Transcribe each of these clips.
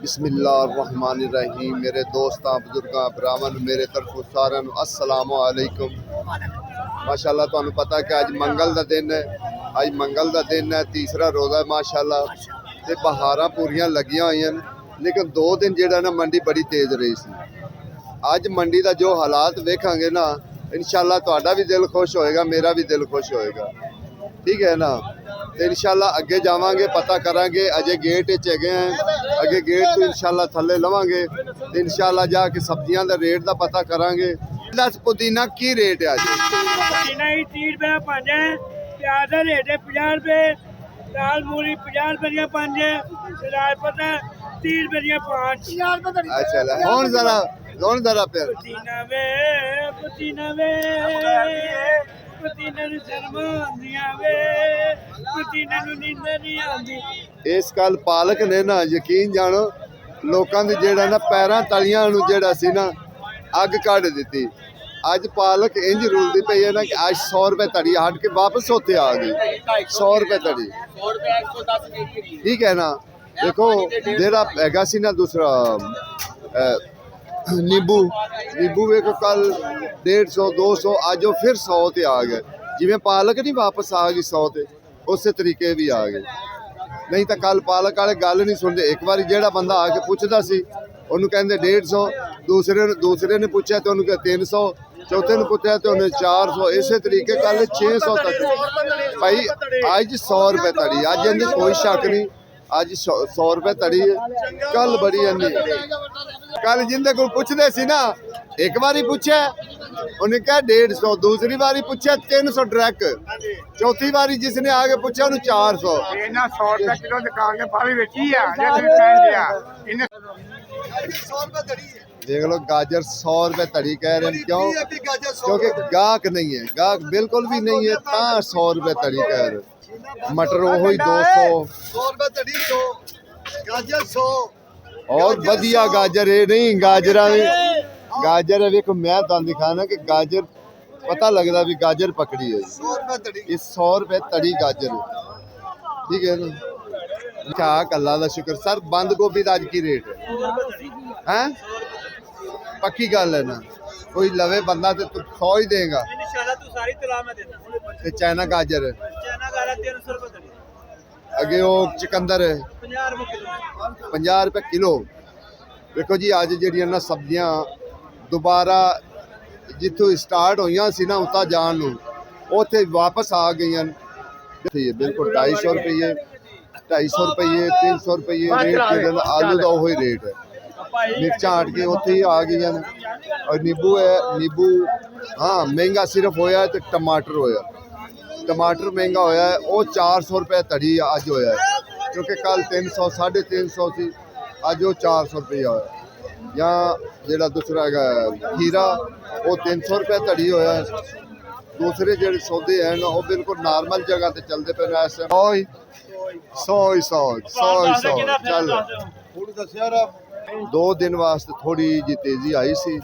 बिस्मिल्लाहिर्रहमानिर्रहीम। मेरे दोस्तां बुजुर्गां भरावां मेरे तरफों सारिਆਂ ਨੂੰ अस्सलामु अलैकुम। माशाअल्लाह तुहानू पता है कि अज मंगल का दिन है। अज मंगल का दिन है, तीसरा रोज़ा है माशाअल्लाह। ते बहारां पूरियां लगियां हुई हैं, लेकिन 2 दिन जिहड़ा ना मंडी बड़ी तेज़ रही सी। अज मंडी का जो हालात वेखांगे ना, इंशाअल्लाह तुहाडा भी दिल खुश होएगा, मेरा भी दिल खुश होएगा। ठीक है ना। तो इंशाअल्लाह अगे जावांगे, पता करांगे। अजे गेट है, अगे गेट तो इंशाअल्लाह थले लवांगे। तो इंशाअल्लाह जाके सब्जियां का रेट का पता करांगे। दस पुदीना की रेट है अज? पुदीना ही 30 रुपये 5 है, प्याज का रेट है 50 रुपये, लाल मूली 50 रुपये दियां 5 है, राजपता 30 रुपये दियां 5। अच्छा कौन जरा फिर पुदीना वे पुदीना नूं शर्म आंदियां वे, पुदीना नूं नींद नहीं आंदी। इस गल पालक ने ना यकीन जानो लोगों की जेड़ा ना पैरां तलियां नूं जेड़ा सी ना अग कढ़ दी। अज पालक इंज रुलती पई है ना कि अज 100 रुपये तड़ी हट के वापस उत्थे आ गई। 100 रुपये तड़ी, ठीक है ना। देखो जेड़ा हैगा सी ना दूसरा नींबू वेखो कल 150 200, अज फिर 100 ते आ गए। जिवें पालक नहीं वापस आ गई 100 ते, उस तरीके भी आ गए। नहीं तो कल पालक वाले गल नहीं सुनते। एक बार जेड़ा बंदा आके पुछदा सी उन्होंने कहते 150, दूसरे ने पूछा तो उन्होंने 300, चौथे ने पूछा तो उन्हें 400, इस तरीके कल 600 तक। भाई अज 100 रुपये तड़ी, अज इन्हें कोई शक नहीं, अज 100 रुपये तड़ी है। कल बड़ी कल जिंदे को पुछदे सी ना, एक बारी पूछा उन्हें कहा 150, दूसरी बारी पूछा 300 ट्रक, चौथी बारी जिसने आगे पूछा उन्हें 400। 100 रुपये किलो दुकान के भाव बेची है। देख लो गाजर 100 रुपये तड़ी कह रहे हैं। क्यों? क्योंकि गाहक नहीं है, गाहक बिल्कुल भी नहीं है, ता 100 रुपये तड़ी कह रहे। मटर वही 200 रुपये तड़ी, 100 गाजर 100 और वधिया गाजर है नहीं। गाजर है वेखो, मैं तुहानू दिखाना कि गाजर पता लगता भी गाजर पकड़ी है। 100 रुपये तड़ी गाजर है, ठीक है ना। अल्लाह का शुक्र। सर बंद गोभी का अज की रेट है? पक्की गल है ना, कोई लवे बंदा तो 100 ही देगा। चाइना गाजर अगे वो चकंदर है 50 रुपये किलो। देखो जी अज जड़ियां ना सब्जियां दोबारा जिथों स्टार्ट हुई सी ना उता जान उत्थे वापस आ गई। बिल्कुल 250 रुपये 250 रुपये 300 रुपये रेट। आलू का वही रेट है। मिर्चा हट के उत्थे ही आ गई। और नींबू है, नींबू हाँ महंगा सिर्फ होया तो टमाटर होया। टमाटर महंगा होया है, वो 400 रुपये तड़ी अज होया है, क्योंकि कल 300 350 सी, अज वो 400 रुपया होया। या जेड़ा दूसरा है खीरा वो 300 रुपये तड़ी होया है। दूसरे जेडे सौदे हैं ना वो बिल्कुल नॉर्मल जगह ते चलते पे ना। 100 चल 2 दिन वास्ते थोड़ी जी तेजी आई सी,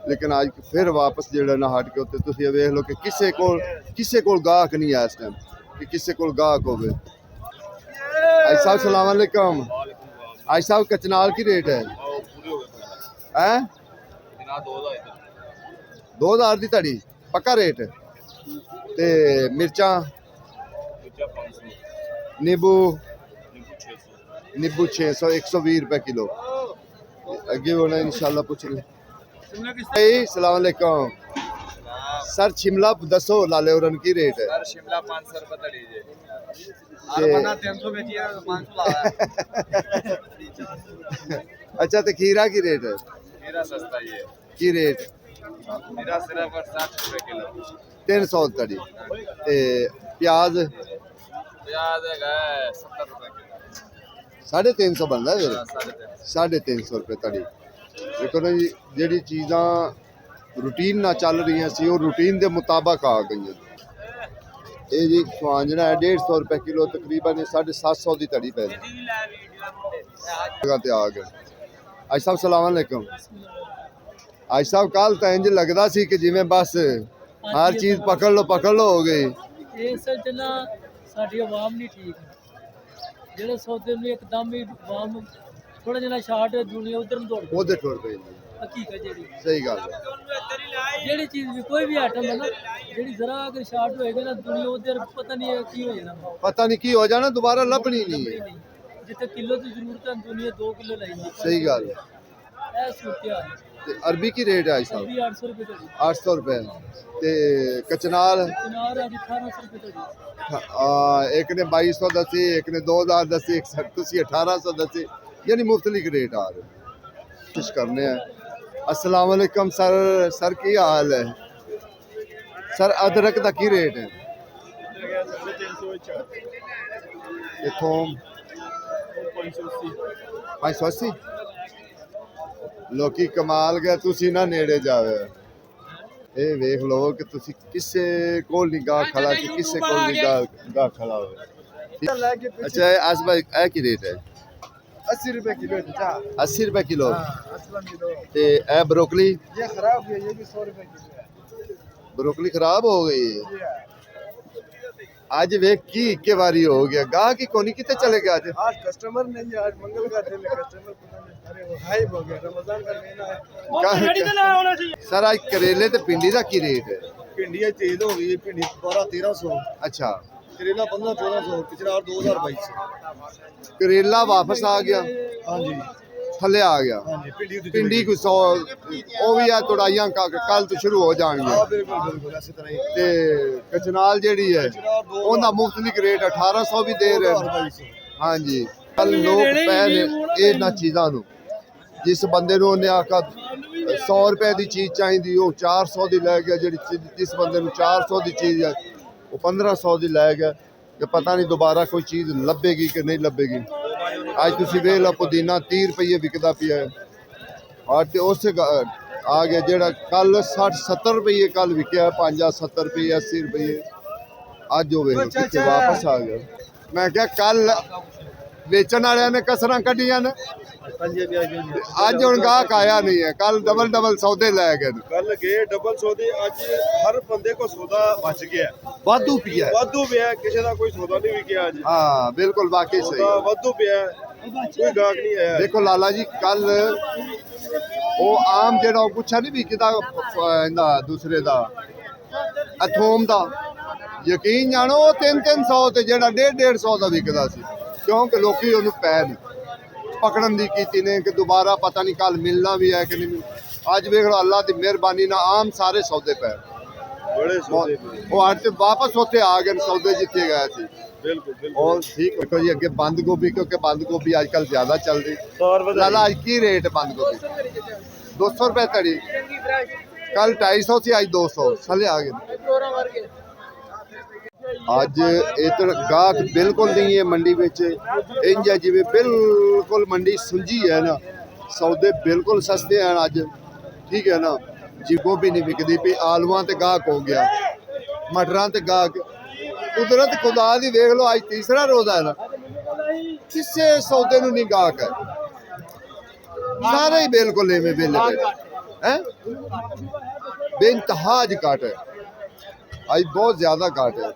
लेकिन अज फिर वापस जेड़ा ना हट के उत्ते तुसीं वेख लो कि किसे कोल गाहक नहीं है इस टाइम, कि किसे कोल गाहक होवे। आई साहब सलाम अलैकुम। आई साहब कचनाल की रेट है? 2000 दी तड़ी पक्का रेट। ते मिर्चा नींबू 600 120 रुपये किलो। अगे होना इंशाल्लाह पूछ ले। सलाम अलैकुम सर, शिमला दसो लाले उरन की रेट है? शिमला 500 रुपये तड़ी जे। अच्छा तो खीरा की रेट है? खीरा सस्ता ही है। की रेट? खीरा सिर्फ 60 रुपये किलो। 300 तड़ी। प्याज है 70 रुपये किलो। 350 बनता है। 350 रुपये तड़ी। देखो ना जी चीज़ा रूटीन ना चल रही सी, वो रूटीन के मुताबिक आ गई। ये जी स्वांजना है 150 रुपये किलो, तकरीबन 750 की तड़ी पै जगह आ गए। आज साहब सलाम अलैकुम। आज साहब कल तो इंज लगता सी कि जिवें बस हर चीज़ पकड़ लो हो गई। साडी आवाम नहीं ठीक, जेड़े सौदे में एकदम ही आवाम ਥੋੜਾ ਜਿਹਾ ਸ਼ਾਰਟ ਦੁਨੀਆ ਉਧਰ ਨੂੰ ਦੌੜ ਪਈ। ਉਹਦੇ ਟੁਰ ਪਏ ਜੀ। ਹਕੀਕਤ ਜਿਹੜੀ ਸਹੀ ਗੱਲ ਹੈ। ਜਿਹੜੀ ਚੀਜ਼ ਵੀ ਕੋਈ ਵੀ ਆਈਟਮ ਹੈ ਨਾ, ਜਿਹੜੀ ਜ਼ਰਾ ਅਗਰ ਸ਼ਾਰਟ ਹੋਏਗੀ ਨਾ ਦੁਨੀਆ ਉਧਰ ਪਤਾ ਨਹੀਂ ਹੈ ਕੀ ਹੋ ਜਾਣਾ। ਪਤਾ ਨਹੀਂ ਕੀ ਹੋ ਜਾਣਾ, ਦੁਬਾਰਾ ਲੱਭਣੀ ਨਹੀਂ ਹੈ। ਜਿੱਥੇ ਕਿਲੋ ਦੀ ਜ਼ਰੂਰਤ ਹੈ ਦੁਨੀਆ 2 ਕਿਲੋ ਲਾਈ। ਸਹੀ ਗੱਲ ਹੈ। ਇਹ ਸੂਤਿਆ ਤੇ ਅਰਬੀ ਕੀ ਰੇਟ ਹੈ ਇਸ ਸਾਲ? 800 ਰੁਪਏ ਦਾ ਜੀ। 800 रुपए ਤੇ ਕਚਨਾਲ ਕਿਨਾਰ ਅੱਜ 1800 ਰੁਪਏ ਦਾ ਜੀ। ਇੱਕ ਨੇ 2200 ਦੱਸੀ, ਇੱਕ ਨੇ 2000 ਦੱਸੀ, ਇੱਕ ਤੁਸੀਂ 1800 ਦੱਸੀ, यानी मुख्तलिफ रेट आ रहे। कुछ करने हैं। अस्सलाम वालेकुम सर की हाल है सर? अदरक का की रेट है? थोम 580। ਲੋਕੀ ਕਮਾਲ ਗਏ, ਤੁਸੀਂ ਨਾ ਨੇੜੇ ਜਾਵੇ। ਇਹ ਵੇਖ ਲਓ ਕਿ ਤੁਸੀਂ ਕਿਸੇ ਕੋਲ ਨਿਗਾਹ ਖੜਾ ਕਿ ਕਿਸੇ ਕੋਲ ਨਿਗਾਹ ਖੜਾ ਹੋਵੇ। ਅੱਛਾ ਆਸ ਭਾਈ ਇਹ ਕੀ ਰੇਟ ਹੈ? 80 रुपए किलो है चाचा। 80 रुपए किलो। असलम किलो। ਤੇ ਇਹ ਬਰੋਕਲੀ? ये खराब हुई है, ये भी 100 रुपए किलो है। ਬਰੋਕਲੀ ਖਰਾਬ ਹੋ ਗਈ ਹੈ। ये है। ਅੱਜ ਵੇਖ ਕੀ ਇੱਕੇ ਵਾਰੀ ਹੋ ਗਿਆ, ਗਾਹ ਕੀ ਕੋਨੀ ਕਿਤੇ ਚਲੇ ਗਿਆ ਅੱਜ? आज कस्टमर नहीं है, आज मंगल का दिन है, कस्टमर पता नहीं, अरे वो हाइप हो गया, रमजान का महीना है। ਉਹ ਰੈਡੀ ਤੇ ਨਾ ਆਉਣਾ ਸੀ। ਸਰ ਅੱਜ ਕਰੇਲੇ ਤੇ ਪਿੰਡੀ ਦਾ ਕੀ ਰੇਟ ਹੈ? भिंडियाँ तेज हो गई है, भिंडी 12-1300, ਅੱਛਾ करेला 15-1400, पिछला 2022। ਕਰੇਲਾ ਵਾਪਸ ਆ ਗਿਆ, हाँ जी ਥੱਲੇ ਆ ਗਿਆ। हाँ जी भिंडी तो ਪਿੰਡੀ ਕੋਈ 100 ਉਹ ਵੀ ਆ ਤੁੜਾਈਆਂ ਕੱਲ ਤੋਂ ਸ਼ੁਰੂ ਹੋ हाँ ਜਾਣਗੀਆਂ। बिल्कुल बिल्कुल ऐसी तरह ही। ਤੇ ਕਚਨਾਲ ਜਿਹੜੀ ਹੈ ਉਹਦਾ ਮੁਫਤਲਿਕ ਰੇਟ 1800 ਵੀ ਦੇ ਰਹੇ ਨੇ। 2200। ਹਾਂਜੀ ਕੱਲ ਲੋਕ ਪੈ ਨੇ ਇਹਨਾਂ ਚੀਜ਼ਾਂ ਨੂੰ। ਜਿਸ ਬੰਦੇ ਨੂੰ ਉਹਨੇ ਆਖਾ 100 ਰੁਪਏ ਦੀ ਚੀਜ਼ ਚਾਹੀਦੀ, ਉਹ 400 ਦੀ ਲੈ ਗਿਆ। ਜਿਹੜੀ ਜਿਸ ਬੰਦੇ ਨੂੰ 400 ਦੀ ਚੀਜ਼ ਹੈ ਉਹ 1500 ਦੀ ਲੈ ਗਿਆ। ਕਿ ਪਤਾ ਨਹੀਂ ਦੁਬਾਰਾ ਕੋਈ ਚੀਜ਼ ਲੱਭੇਗੀ ਕਿ ਨਹੀਂ ਲੱਭੇਗੀ। ਅੱਜ ਤੁਸੀਂ ਵੇਖ ਲਓ ਪੁਦੀਨਾ 30 ਰੁਪਏ ਵਿਕਦਾ ਪਿਆ ਹੈ। ਔਰ ਤੇ ਉਸ ਆ ਗਿਆ ਜਿਹੜਾ ਕੱਲ 60-70 ਰੁਪਏ ਕੱਲ ਵਿਕਿਆ, 5-70 ਰੁਪਏ 80 ਰੁਪਏ ਅੱਜ ਉਹ ਵੇਖ ਲਓ ਕਿੱਥੇ ਵਾਪਸ ਆ ਗਿਆ। ਮੈਂ ਕਿਹਾ ਕੱਲ ਵੇਚਣ ਵਾਲਿਆਂ ਨੇ ਕਸਰਾਂ ਕੱਢੀਆਂ ਨੇ, ਅੱਜ ਹੁਣ ਗਾਹਕ ਆਇਆ ਨਹੀਂ ਹੈ। ਕੱਲ ਡਬਲ ਸੌਦੇ ਲੈ ਗਏ ਨੇ। ਕੱਲ ਗਏ ਡਬਲ ਸੌਦੇ, ਅੱਜ ਹਰ ਬੰਦੇ ਕੋ ਸੌਦਾ ਬਚ ਗਿਆ, ਵਾਧੂ ਪਿਆ ਹੈ। ਵਾਧੂ ਪਿਆ, ਕਿਸੇ ਦਾ ਕੋਈ ਸੌਦਾ ਨਹੀਂ ਵਿਕਿਆ ਅੱਜ। ਹਾਂ ਬਿਲਕੁਲ ਵਾਕਈ ਸਹੀ ਸੌਦਾ ਹੈ। ਵਾਧੂ ਪਿਆ, ਕੋਈ ਗਾਹਕ ਨਹੀਂ ਆਇਆ। ਦੇਖੋ ਲਾਲਾ ਜੀ ਕੱਲ ਉਹ ਆਮ ਜਿਹੜਾ ਉਹ ਪੁੱਛਿਆ ਨਹੀਂ ਵੀ ਕਿਦਾ ਇਹਦਾ ਦੂਸਰੇ ਦਾ ਅਥੋਮ ਦਾ ਯਕੀਨ ਜਾਣੋ ਉਹ 300 ਤੇ ਜਿਹੜਾ 150 ਦਾ ਵਿਕਦਾ ਸੀ, ਕਿਉਂਕਿ ਲੋਕੀ ਉਹਨੂੰ ਪੈ ਨਹੀਂ ਪਕੜਨ ਦੀ ਕੀਤੀ ਨੇ ਕਿ ਦੁਬਾਰਾ ਪਤਾ ਨਹੀਂ ਕੱਲ ਮਿਲਣਾ ਵੀ ਹੈ ਕਿ ਨਹੀਂ। ਅੱਜ ਵੇਖ ਲਓ ਅੱਲਾ ਦੀ ਮਿਹਰਬਾਨੀ ਨਾਲ ਆਮ ਸਾਰੇ ਸੌਦੇ ਪੈ ਬੜੇ ਸੌਦੇ ਉਹ ਅੱਜ ਤੇ ਵਾਪਸ ਉੱਥੇ ਆ ਗਏ ਸੌਦੇ ਜਿੱਥੇ ਗਏ ਸੀ। ਬਿਲਕੁਲ ਬਿਲकुल। और ठीक देखो जी अगे बंद गोभी, क्योंकि बंद गोभी आजकल ज्यादा चल रही। 100 रुपए लाला आज की रेट बंद गोभी? 200 रुपए तड़ी, कल 250 से आज 200 थले आ गए। आज इधर गाहक बिल्कुल नहीं है मंडी में। इंज जिवें बिल्कुल मंडी सुंजी है ना, सौदे बिल्कुल सस्ते हैं अज। ठीक है ना जी, गोभी नहीं विकदी पई, आलूआं ते गाहक हो गया, मटरां ते गाहक। कुदरत खुदा दी देख लो, आज तीसरा रोजा है ना, किसे सौदे नूं नहीं गाहक है, सारे ही बिल्कुल एवें वेले हैं। बेइंतहा ज घट है, आज बहुत ज्यादा घट है।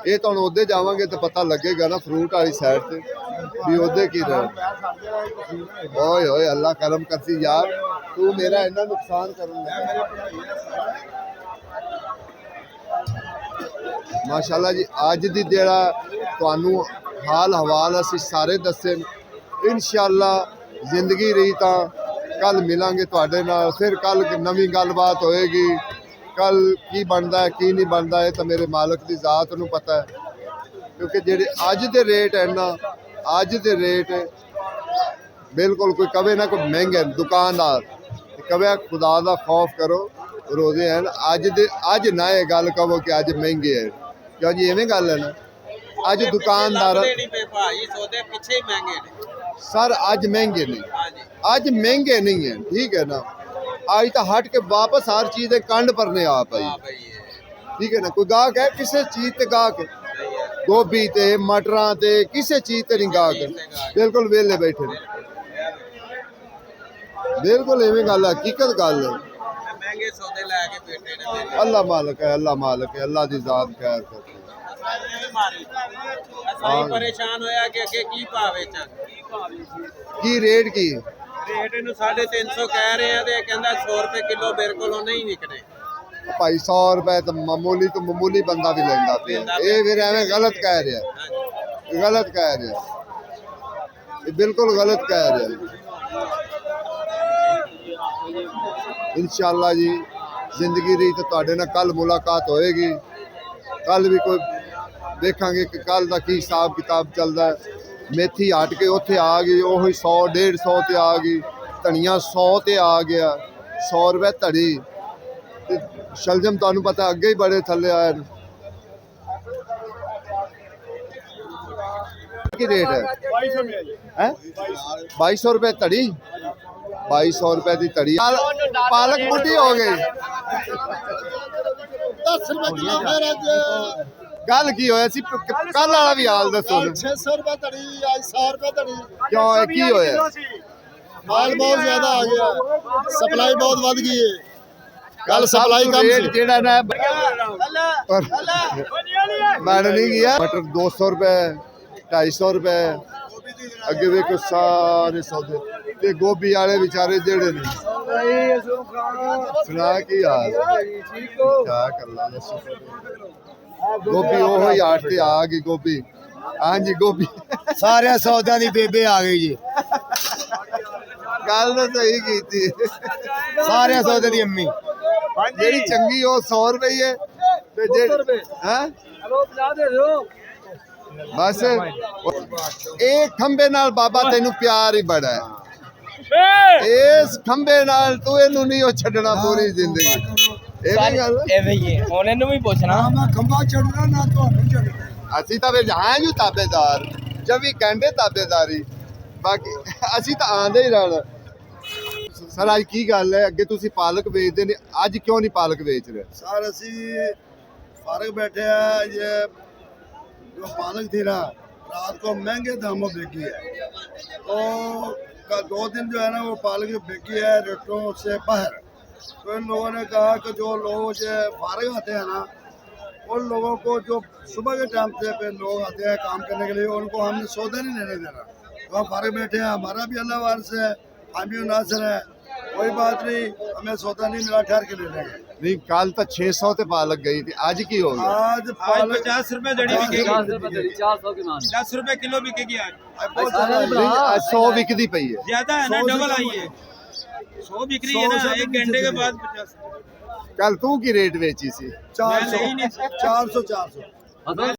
ये तो हम उधर जावांगे तो पता लगेगा ना, फ्रूट वाली साइड से भी उधर की रहे। ओए ओए अल्लाह करम करती यार, तू मेरा इन्ना नुकसान करूंगा। माशाल्लाह जी अज दी जेड़ा तुहानू हाल हवाल असीं सारे दस्से। इंशाअल्लाह जिंदगी रही तो कल मिलांगे तुहाडे नाल, फिर कल नवीं गलबात होएगी। कल की बनता है की नहीं बनता है तो मेरे मालक की जात नू पता है, क्योंकि जेडे अज दे रेट है ना, अज दे रेट बिल्कुल कोई कवे ना कोई महंगे दुकानदार कवे खुदा दा खौफ करो, रोजे हैं अज ना ये गल कहो कि अज महंगे है, क्यों जी इवें गल है ना। अज दुकानदार सर अज महंगे नहीं, अज महंगे नहीं है, ठीक है ना। अज तो हट के वापस हर चीज कंड भरने आ पाई, ठीक है ना। कोई गाहक है किसी चीज ते गाहक, गोभी ते मटरां ते किसी चीज ते नहीं गाहक, बिल्कुल वेले बैठे ने, बिल्कुल इवें गल है, हकीकत गल है। अल्लाह मालिक है, अल्लाह मालिक है, अल्लाह दी जात खैर करती है। ਅਸੀਂ ਪਰੇਸ਼ਾਨ ਹੋਇਆ ਕਿ ਅੱਗੇ ਕੀ ਭਾਅ ਵੇਚਾਂ ਕੀ ਰੇਟ ਕੀ ਰੇਟ ਇਹਨੂੰ 350 ਕਹਿ ਰਹੇ ਆ ਤੇ ਇਹ ਕਹਿੰਦਾ 100 ਰੁਪਏ ਕਿਲੋ ਮੇਰੇ ਕੋਲੋਂ ਨਹੀਂ ਵਿਕਣੇ ਭਾਈ 100 ਰੁਪਏ ਤਾਂ ਮਾਮੂਲੀ ਤੋਂ ਮਾਮੂਲੀ ਬੰਦਾ ਵੀ ਲੈਂਦਾ ਪਿਆ ਇਹ ਫਿਰ ਐਵੇਂ ਗਲਤ ਕਹਿ ਰਿਹਾ ਗਲਤ ਕਹਿ ਰਿਹਾ ਇਹ ਬਿਲਕੁਲ ਗਲਤ ਕਹਿ ਰਿਹਾ ਇਨਸ਼ਾਅੱਲਾ ਜੀ ਜ਼ਿੰਦਗੀ ਦੀ ਤੇ ਤੁਹਾਡੇ ਨਾਲ ਕੱਲ ਮੁਲਾਕਾਤ ਹੋਏਗੀ ਕੱਲ ਵੀ ਕੋਈ ਦੇਖਾਂਗੇ ਕਿ ਕੱਲ ਦਾ ਕੀ ਹਿਸਾਬ ਕਿਤਾਬ ਚੱਲਦਾ ਹੈ ਮੇਥੀ ਹਟ ਕੇ ਉੱਥੇ ਆ ਗਈ ਉਹੀ 100 150 ਤੇ ਆ ਗਈ ਧਨੀਆ 100 ਤੇ ਆ ਗਿਆ 100 ਰੁਪਏ ਧੜੀ ਤੇ ਸ਼ਲਜਮ ਤੁਹਾਨੂੰ ਪਤਾ ਅੱਗੇ ਹੀ ਬੜੇ ਥੱਲੇ ਆਏ ਨੇ ਕੀ ਰੇਟ ਹੈ 2200 में है 2200 रुपए तड़ी 2200 रुपए की तड़ी पालक बुढ़ी हो गई 10 रुपए किलो फिर आज गल की होया सी कल वाला भी हाल दसो 600 रुपए धड़ी आज 100 रुपए धड़ी क्यों है की होया माल बहुत ज्यादा आ गया सप्लाई बहुत बढ़ गई है कल सप्लाई कम रेट जेड़ा ना पर मैंने नहीं किया मटर 200 रुपए 250 रुपए ਅੱਗੇ ਵੇਖੋ ਸਾਰੇ ਸੌਦੇ ਤੇ ਗੋਭੀ ਵਾਲੇ ਵਿਚਾਰੇ ਜਿਹੜੇ ਨੇ ਸੁਣਾ ਕੀ ਹਾਲ ਠੀਕ ਅੱਲਾ ਦਾ ਸ਼ੁਕਰ ਗੋਭੀ ਉਹ ਹੀ ਆਟ ਤੇ ਆ ਗਈ ਗੋਭੀ ਹਾਂਜੀ ਗੋਭੀ सारे सौदा दी बेबे आ गई जी ਗੱਲ ਤਾਂ ਸਹੀ ਕੀਤੀ सारे सौदे दी अम्मी ਜਿਹੜੀ ਚੰਗੀ ਉਹ 100 ਰੁਪਏ ਹੈ ਤੇ ਜਿਹੜੀ ਹੈ ਹਲੋ 50 ਦੇ ਦਿਓ ਬਸ ਇਹ ਖੰਬੇ ਨਾਲ ਬਾਬਾ ਤੈਨੂੰ ਪਿਆਰ ਹੀ ਬੜਾ ਹੈ ਇਸ ਖੰਬੇ ਨਾਲ ਤੂੰ ਇਹਨੂੰ ਨਹੀਂ ਉਹ ਛੱਡਣਾ ਪੂਰੀ ਜ਼ਿੰਦਗੀ ਇਹ ਵੀ ਗੱਲ ਐਵੇਂ ਹੀ ਹੈ ਹੁਣ ਇਹਨੂੰ ਵੀ ਪੁੱਛਣਾ मैं खंबा चढ़ना ना तो चढ़ना ਅਸੀਂ ਤਾਂ ਵੇ ਹਾਂ ਜੀ ਤਾਬੇਦਾਰ 24 ਘੰਟੇ ਤਾਬੇਦਾਰੀ ਬਾਕੀ ਅਸੀਂ ਤਾਂ ਆਂਦੇ ਹੀ ਰਹਿਣਾ ਸਰ ਅੱਜ ਕੀ ਗੱਲ ਹੈ ਅੱਗੇ ਤੁਸੀਂ ਪਾਲਕ ਵੇਚਦੇ ਨੇ ਅੱਜ ਕਿਉਂ ਨਹੀਂ ਪਾਲਕ ਵੇਚ ਰਹੇ सर असी फारग बैठे हैं ये जो पालक थी ना रात को महंगे दामों बिकी है तो 2 दिन जो है ना वो पालक जो बिकी है रेटों से बाहर तो इन लोगों ने कहा कि जो लोग जो फारग आते हैं ना उन लोगों को जो सुबह के टाइम पे लोग आते हैं काम करने के लिए उनको हमने सौदा नहीं लेने देना तो हम फारग बैठे हैं हमारा भी अल्लाह वार से हम भी नासर है कोई बात नहीं हमें सौदा नहीं मिला ठहर के ले लेंगे ਨਹੀਂ ਕੱਲ ਤਾਂ 600 ਤੇ ਪਾਲਕ ਗਈ ਤੇ ਅੱਜ ਕੀ ਹੋ ਗਿਆ आज पालक 50 रुपए दड़ी बिकेगी 400 के मान 10 रुपए किलो बिकेगी आज बहुत ज्यादा है। ਨਹੀਂ, ਅੱਜ 100 ਵਿਕਦੀ ਪਈ ਹੈ ज्यादा है ना 100 से डबल कम आई है 100 बिक रही है ना 100 एक घंटे के बाद 50 ਕੱਲ ਤੂੰ ਕੀ ਰੇਟ ਵੇਚੀ ਸੀ 400 मैं ले ही नहीं 400 400